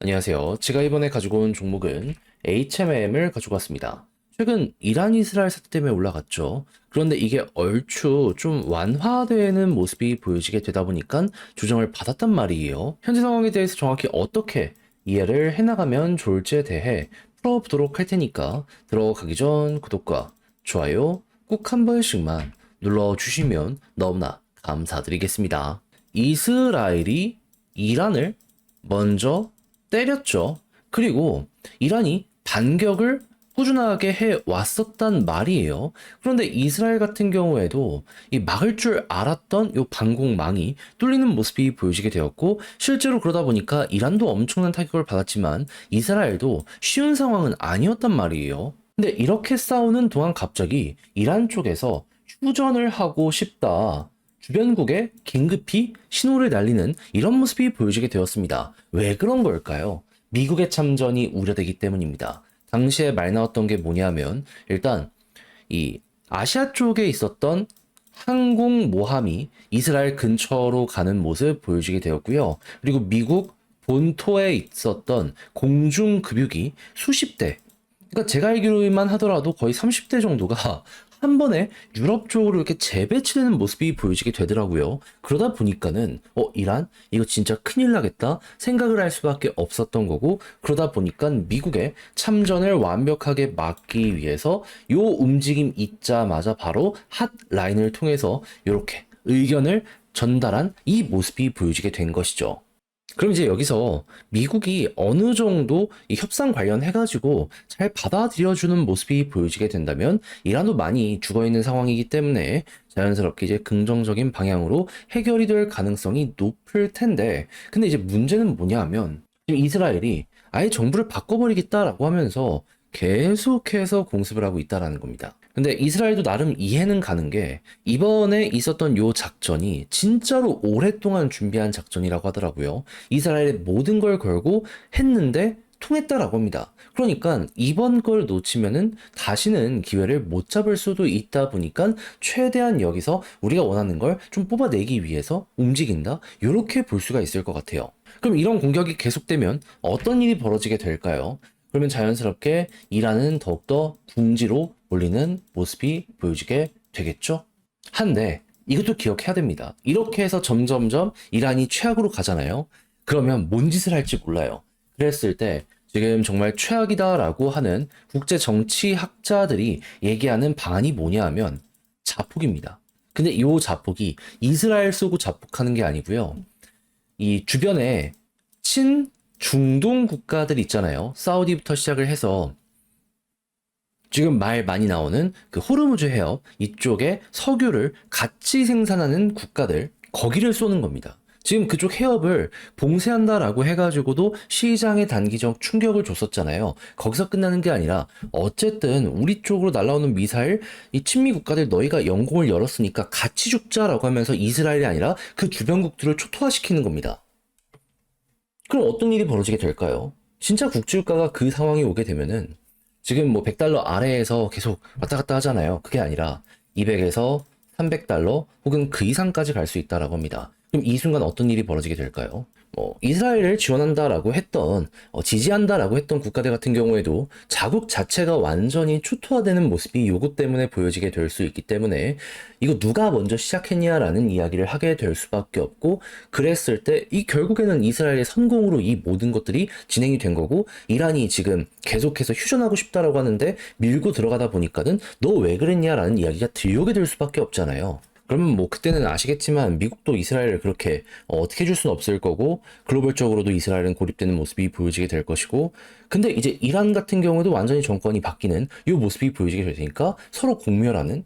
안녕하세요. 제가 이번에 가지고 온 종목은 HMM을 가지고 왔습니다. 최근 이란 이스라엘 사태 때문에 올라갔죠. 그런데 이게 얼추 좀 완화되는 모습이 보여지게 되다 보니까 조정을 받았단 말이에요. 현재 상황에 대해서 정확히 어떻게 이해를 해나가면 좋을지에 대해 풀어보도록 할 테니까 들어가기 전 구독과 좋아요 꼭 한 번씩만 눌러주시면 너무나 감사드리겠습니다. 이스라엘이 이란을 먼저 때렸죠. 그리고 이란이 반격을 꾸준하게 해 왔었단 말이에요. 그런데 이스라엘 같은 경우에도 이 막을 줄 알았던 이 방공망이 뚫리는 모습이 보여지게 되었고, 실제로 그러다 보니까 이란도 엄청난 타격을 받았지만 이스라엘도 쉬운 상황은 아니었단 말이에요. 근데 이렇게 싸우는 동안 갑자기 이란 쪽에서 휴전을 하고 싶다, 주변국에 긴급히 신호를 날리는 이런 모습이 보여지게 되었습니다. 왜 그런 걸까요? 미국의 참전이 우려되기 때문입니다. 당시에 말 나왔던 게 뭐냐면, 일단 이 아시아 쪽에 있었던 항공모함이 이스라엘 근처로 가는 모습 보여지게 되었고요. 그리고 미국 본토에 있었던 공중급유기 수십 대, 그러니까 제가 알기로만 하더라도 거의 30대 정도가 한 번에 유럽 쪽으로 이렇게 재배치되는 모습이 보여지게 되더라고요. 그러다 보니까는 이란 이거 진짜 큰일 나겠다 생각을 할 수밖에 없었던 거고, 그러다 보니까 미국의 참전을 완벽하게 막기 위해서 요 움직임 있자마자 바로 핫라인을 통해서 이렇게 의견을 전달한 이 모습이 보여지게 된 것이죠. 그럼 이제 여기서 미국이 어느 정도 이 협상 관련해가지고 잘 받아들여주는 모습이 보여지게 된다면 이란도 많이 죽어있는 상황이기 때문에 자연스럽게 이제 긍정적인 방향으로 해결이 될 가능성이 높을 텐데, 근데 이제 문제는 뭐냐 하면 지금 이스라엘이 아예 정부를 바꿔버리겠다라고 하면서 계속해서 공습을 하고 있다라는 겁니다. 근데 이스라엘도 나름 이해는 가는 게, 이번에 있었던 요 작전이 진짜로 오랫동안 준비한 작전이라고 하더라고요. 이스라엘의 모든 걸 걸고 했는데 통했다라고 합니다. 그러니까 이번 걸 놓치면은 다시는 기회를 못 잡을 수도 있다 보니까 최대한 여기서 우리가 원하는 걸 좀 뽑아내기 위해서 움직인다, 이렇게 볼 수가 있을 것 같아요. 그럼 이런 공격이 계속되면 어떤 일이 벌어지게 될까요? 그러면 자연스럽게 이란은 더욱더 궁지로 몰리는 모습이 보여지게 되겠죠? 한데 이것도 기억해야 됩니다. 이렇게 해서 점점점 이란이 최악으로 가잖아요. 그러면 뭔 짓을 할지 몰라요. 그랬을 때 지금 정말 최악이다라고 하는 국제 정치학자들이 얘기하는 방안이 뭐냐 하면 자폭입니다. 근데 이 자폭이 이스라엘 쏘고 자폭하는 게 아니고요. 이 주변에 친 중동 국가들 있잖아요. 사우디부터 시작을 해서 지금 말 많이 나오는 그 호르무즈 해협 이쪽에 석유를 같이 생산하는 국가들, 거기를 쏘는 겁니다. 지금 그쪽 해협을 봉쇄한다라고 해가지고도 시장에 단기적 충격을 줬었잖아요. 거기서 끝나는 게 아니라 어쨌든 우리 쪽으로 날아오는 미사일, 이 친미 국가들 너희가 영공을 열었으니까 같이 죽자라고 하면서 이스라엘이 아니라 그 주변국들을 초토화시키는 겁니다. 그럼 어떤 일이 벌어지게 될까요? 진짜 국제유가가 그 상황이 오게 되면은 지금 뭐 100달러 아래에서 계속 왔다 갔다 하잖아요. 그게 아니라 200에서 300달러 혹은 그 이상까지 갈 수 있다라고 합니다. 그럼 이 순간 어떤 일이 벌어지게 될까요? 이스라엘을 지원한다라고 했던, 지지한다라고 했던 국가들 같은 경우에도 자국 자체가 완전히 초토화되는 모습이 요것 때문에 보여지게 될 수 있기 때문에 이거 누가 먼저 시작했냐라는 이야기를 하게 될 수밖에 없고, 그랬을 때 이 결국에는 이스라엘의 성공으로 이 모든 것들이 진행이 된 거고, 이란이 지금 계속해서 휴전하고 싶다라고 하는데 밀고 들어가다 보니까는 너 왜 그랬냐라는 이야기가 들려오게 될 수밖에 없잖아요. 그러면 뭐 그때는 아시겠지만 미국도 이스라엘을 그렇게 어떻게 해줄 수는 없을 거고, 글로벌적으로도 이스라엘은 고립되는 모습이 보여지게 될 것이고, 근데 이제 이란 같은 경우도 완전히 정권이 바뀌는 이 모습이 보여지게 될 테니까 서로 공멸하는,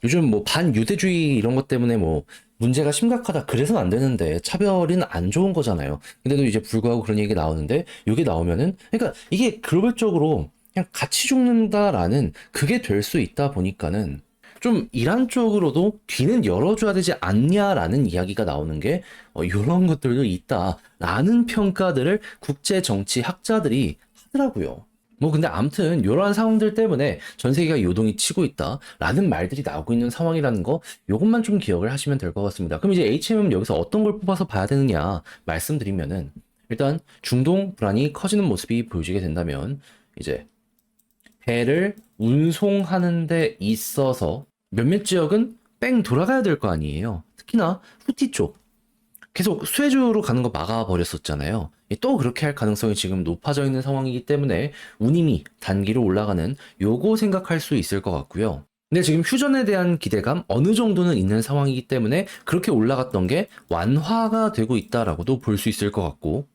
요즘 뭐 반유대주의 이런 것 때문에 뭐 문제가 심각하다 그래서는 안 되는데 차별은 안 좋은 거잖아요. 근데도 이제 불구하고 그런 얘기 나오는데, 이게 나오면은 그러니까 이게 글로벌적으로 그냥 같이 죽는다라는 그게 될 수 있다 보니까는 좀 이란 쪽으로도 귀는 열어줘야 되지 않냐라는 이야기가 나오는 게 이런 것들도 있다라는 평가들을 국제 정치 학자들이 하더라고요. 뭐 근데 아무튼 이러한 상황들 때문에 전 세계가 요동이 치고 있다라는 말들이 나오고 있는 상황이라는 거, 요것만 좀 기억을 하시면 될 것 같습니다. 그럼 이제 HM은 여기서 어떤 걸 뽑아서 봐야 되느냐 말씀드리면은, 일단 중동 불안이 커지는 모습이 보여지게 된다면 이제 배를 운송하는 데 있어서 몇몇 지역은 뺑 돌아가야 될 거 아니에요. 특히나 후티 쪽 계속 수혜주로 가는 거 막아버렸었잖아요. 또 그렇게 할 가능성이 지금 높아져 있는 상황이기 때문에 운임이 단기로 올라가는 요거 생각할 수 있을 것 같고요. 근데 지금 휴전에 대한 기대감 어느 정도는 있는 상황이기 때문에 그렇게 올라갔던 게 완화가 되고 있다라고도 볼 수 있을 것 같고,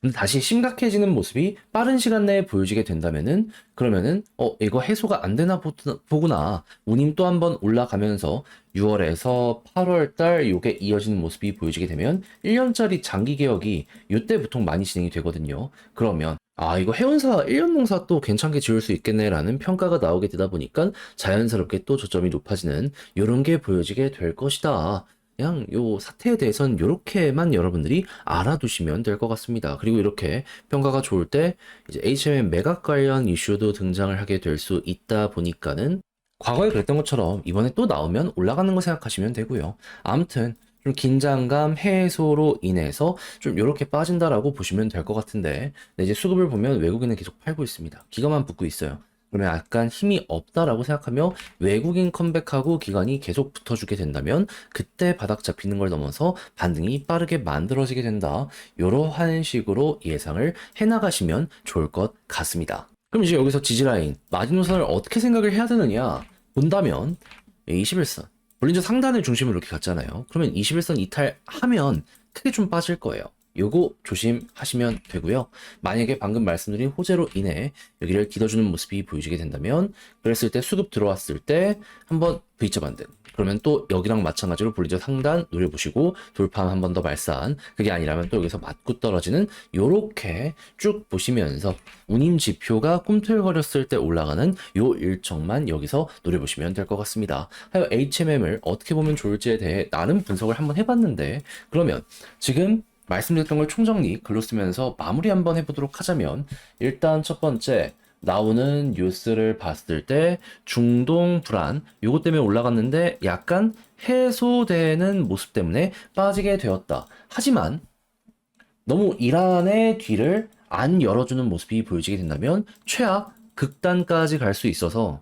근데 다시 심각해지는 모습이 빠른 시간 내에 보여지게 된다면은 그러면은 이거 해소가 안 되나 보구나. 운임 또 한번 올라가면서 6월에서 8월 달 요게 이어지는 모습이 보여지게 되면 1년짜리 장기 계약이 요때 보통 많이 진행이 되거든요. 그러면 이거 해운사 1년 농사 또 괜찮게 지을 수 있겠네라는 평가가 나오게 되다 보니까 자연스럽게 또 저점이 높아지는 요런 게 보여지게 될 것이다. 그냥 요 사태에 대해서는 요렇게만 여러분들이 알아두시면 될 것 같습니다. 그리고 이렇게 평가가 좋을 때 이제 HMM 매각 관련 이슈도 등장을 하게 될 수 있다 보니까는 과거에 그랬던 것처럼 이번에 또 나오면 올라가는 거 생각하시면 되고요. 아무튼 좀 긴장감 해소로 인해서 좀 요렇게 빠진다라고 보시면 될 것 같은데, 근데 이제 수급을 보면 외국인은 계속 팔고 있습니다. 기관만 붙고 있어요. 그러면 약간 힘이 없다라고 생각하며 외국인 컴백하고 기관이 계속 붙어주게 된다면 그때 바닥 잡히는 걸 넘어서 반등이 빠르게 만들어지게 된다. 이러한 식으로 예상을 해나가시면 좋을 것 같습니다. 그럼 이제 여기서 지지라인, 마지노선을 어떻게 생각을 해야 되느냐 본다면 21선, 볼린저 상단을 중심으로 이렇게 갔잖아요. 그러면 21선 이탈하면 크게 좀 빠질 거예요. 요거 조심하시면 되고요. 만약에 방금 말씀드린 호재로 인해 여기를 기다주는 모습이 보여지게 된다면, 그랬을 때 수급 들어왔을 때 한번 V자 반등, 그러면 또 여기랑 마찬가지로 볼린저 상단 노려보시고 돌파 한 번 더 발산, 그게 아니라면 또 여기서 맞고 떨어지는 요렇게 쭉 보시면서 운임 지표가 꿈틀거렸을 때 올라가는 요 일정만 여기서 노려보시면 될 것 같습니다. 하여 HMM을 어떻게 보면 좋을지에 대해 나름 분석을 한번 해봤는데, 그러면 지금 말씀드렸던 걸 총정리 글로 쓰면서 마무리 한번 해보도록 하자면, 일단 첫 번째 나오는 뉴스를 봤을 때 중동 불안 요것 때문에 올라갔는데 약간 해소되는 모습 때문에 빠지게 되었다. 하지만 너무 이란의 뒤를 안 열어주는 모습이 보여지게 된다면 최악 극단까지 갈 수 있어서,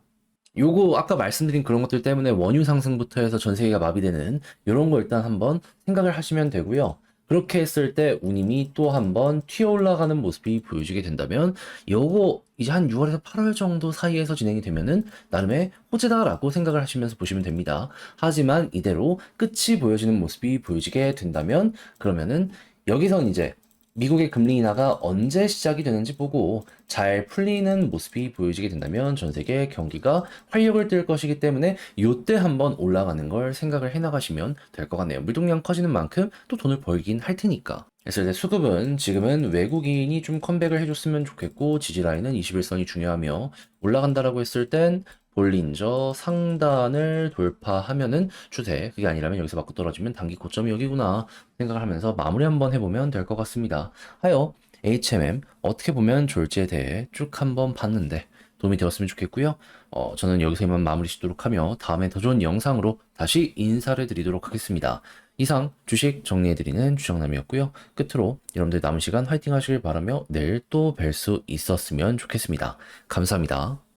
요거 아까 말씀드린 그런 것들 때문에 원유 상승부터 해서 전 세계가 마비되는 이런 거 일단 한번 생각을 하시면 되고요. 그렇게 했을 때 운임이 또 한번 튀어 올라가는 모습이 보여지게 된다면 요거 이제 한 6월에서 8월 정도 사이에서 진행이 되면은 나름의 호재다라고 생각을 하시면서 보시면 됩니다. 하지만 이대로 끝이 보여지는 모습이 보여지게 된다면 그러면은 여기선 이제 미국의 금리 인하가 언제 시작이 되는지 보고 잘 풀리는 모습이 보여지게 된다면 전 세계 경기가 활력을 띨 것이기 때문에 요때 한번 올라가는 걸 생각을 해나가시면 될 것 같네요. 물동량 커지는 만큼 또 돈을 벌긴 할 테니까. 그래서 이제 수급은 지금은 외국인이 좀 컴백을 해줬으면 좋겠고, 지지라인은 21선이 중요하며, 올라간다라고 했을 땐 볼린저 상단을 돌파하면은 추세, 그게 아니라면 여기서 맞고 떨어지면 단기 고점이 여기구나 생각을 하면서 마무리 한번 해보면 될 것 같습니다. 하여 HMM 어떻게 보면 좋을지에 대해 쭉 한번 봤는데 도움이 되었으면 좋겠고요. 저는 여기서 이만 마무리 짓도록 하며 다음에 더 좋은 영상으로 다시 인사를 드리도록 하겠습니다. 이상 주식 정리해드리는 주정남이었고요. 끝으로 여러분들 남은 시간 화이팅 하시길 바라며 내일 또 뵐 수 있었으면 좋겠습니다. 감사합니다.